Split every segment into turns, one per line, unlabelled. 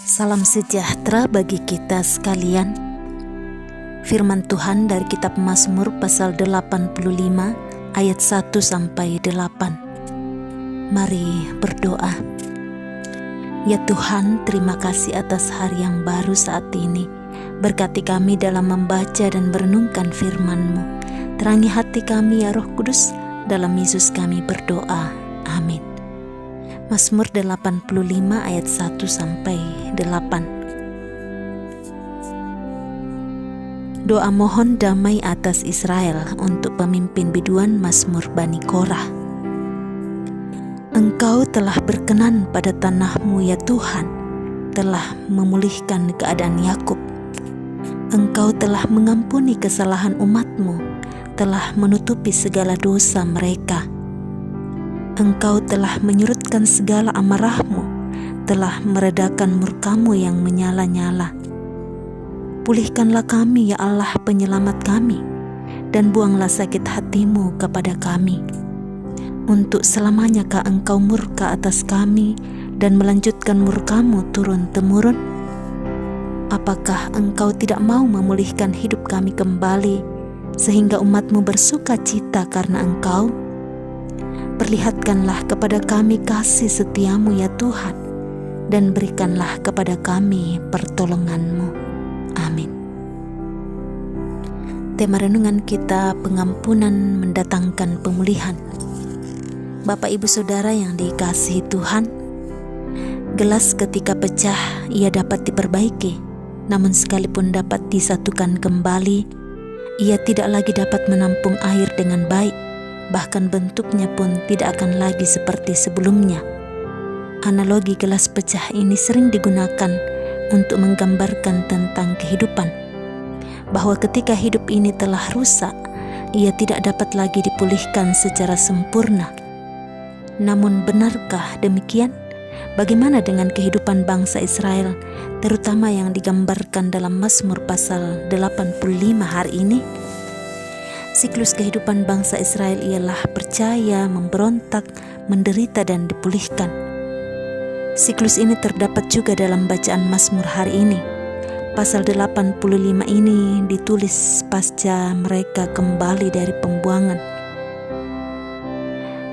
Salam sejahtera bagi kita sekalian. Firman Tuhan dari kitab Mazmur pasal 85 ayat 1-8. Mari berdoa. Ya Tuhan, terima kasih atas hari yang baru saat ini. Berkati kami dalam membaca dan merenungkan firman-Mu. Terangi hati kami ya Roh Kudus, dalam Yesus kami berdoa. Amin. Mazmur 85 ayat 1-8. Doa mohon damai atas Israel untuk pemimpin biduan Mazmur Bani Korah. Engkau telah berkenan pada tanah-Mu ya Tuhan, telah memulihkan keadaan Yakub. Engkau telah mengampuni kesalahan umat-Mu, telah menutupi segala dosa mereka. Engkau telah menyurutkan segala amarah-Mu, telah meredakan murka-Mu yang menyala-nyala. Pulihkanlah kami ya Allah penyelamat kami, dan buanglah sakit hati-Mu kepada kami. Untuk selamanyakah Engkau murka atas kami dan melanjutkan murka-Mu turun-temurun? Apakah Engkau tidak mau memulihkan hidup kami kembali, sehingga umat-Mu bersuka cita karena Engkau? Perlihatkanlah kepada kami kasih setia-Mu ya Tuhan, dan berikanlah kepada kami pertolongan-Mu. Amin. Tema renungan kita, pengampunan mendatangkan pemulihan. Bapak Ibu Saudara yang dikasihi Tuhan, gelas ketika pecah ia dapat diperbaiki, namun sekalipun dapat disatukan kembali, ia tidak lagi dapat menampung air dengan baik. Bahkan bentuknya pun tidak akan lagi seperti sebelumnya. Analogi gelas pecah ini sering digunakan untuk menggambarkan tentang kehidupan, bahwa ketika hidup ini telah rusak, ia tidak dapat lagi dipulihkan secara sempurna. Namun benarkah demikian? Bagaimana dengan kehidupan bangsa Israel, terutama yang digambarkan dalam Mazmur pasal 85 hari ini? Siklus kehidupan bangsa Israel ialah percaya, memberontak, menderita, dan dipulihkan. Siklus ini terdapat juga dalam bacaan Mazmur hari ini. Pasal 85 ini ditulis pasca mereka kembali dari pembuangan.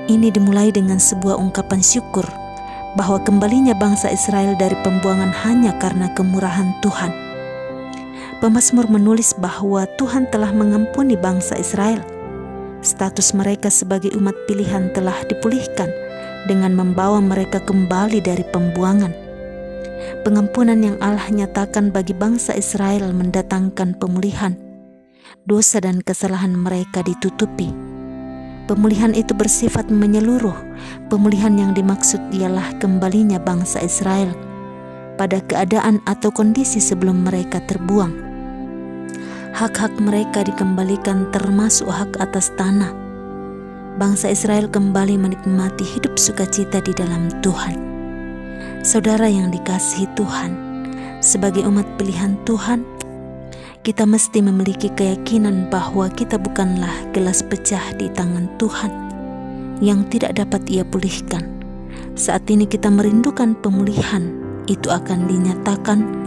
Ini dimulai dengan sebuah ungkapan syukur bahwa kembalinya bangsa Israel dari pembuangan hanya karena kemurahan Tuhan. Pemazmur menulis bahwa Tuhan telah mengampuni bangsa Israel. Status mereka sebagai umat pilihan telah dipulihkan dengan membawa mereka kembali dari pembuangan. Pengampunan yang Allah nyatakan bagi bangsa Israel mendatangkan pemulihan. Dosa dan kesalahan mereka ditutupi. Pemulihan itu bersifat menyeluruh. Pemulihan yang dimaksud ialah kembalinya bangsa Israel pada keadaan atau kondisi sebelum mereka terbuang. Hak-hak mereka dikembalikan, termasuk hak atas tanah. Bangsa Israel kembali menikmati hidup sukacita di dalam Tuhan. Saudara yang dikasihi Tuhan, sebagai umat pilihan Tuhan, kita mesti memiliki keyakinan bahwa kita bukanlah gelas pecah di tangan Tuhan yang tidak dapat Ia pulihkan. Saat ini kita merindukan pemulihan, itu akan dinyatakan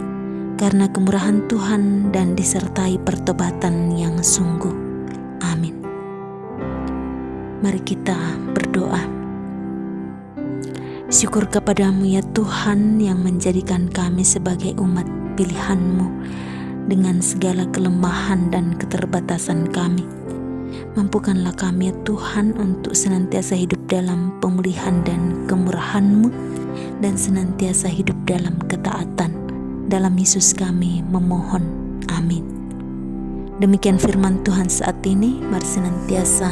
karena kemurahan Tuhan dan disertai pertobatan yang sungguh. Amin. Mari kita berdoa. Syukur kepadamu ya Tuhan yang menjadikan kami sebagai umat pilihan-Mu dengan segala kelemahan dan keterbatasan kami. Mampukanlah kami ya Tuhan untuk senantiasa hidup dalam pemulihan dan kemurahan-Mu, dan senantiasa hidup dalam ketaatan. Dalam Yesus kami memohon. Amin. Demikian firman Tuhan saat ini. Mari senantiasa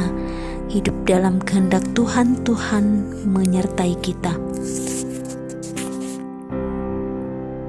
hidup dalam kehendak Tuhan. Tuhan menyertai kita.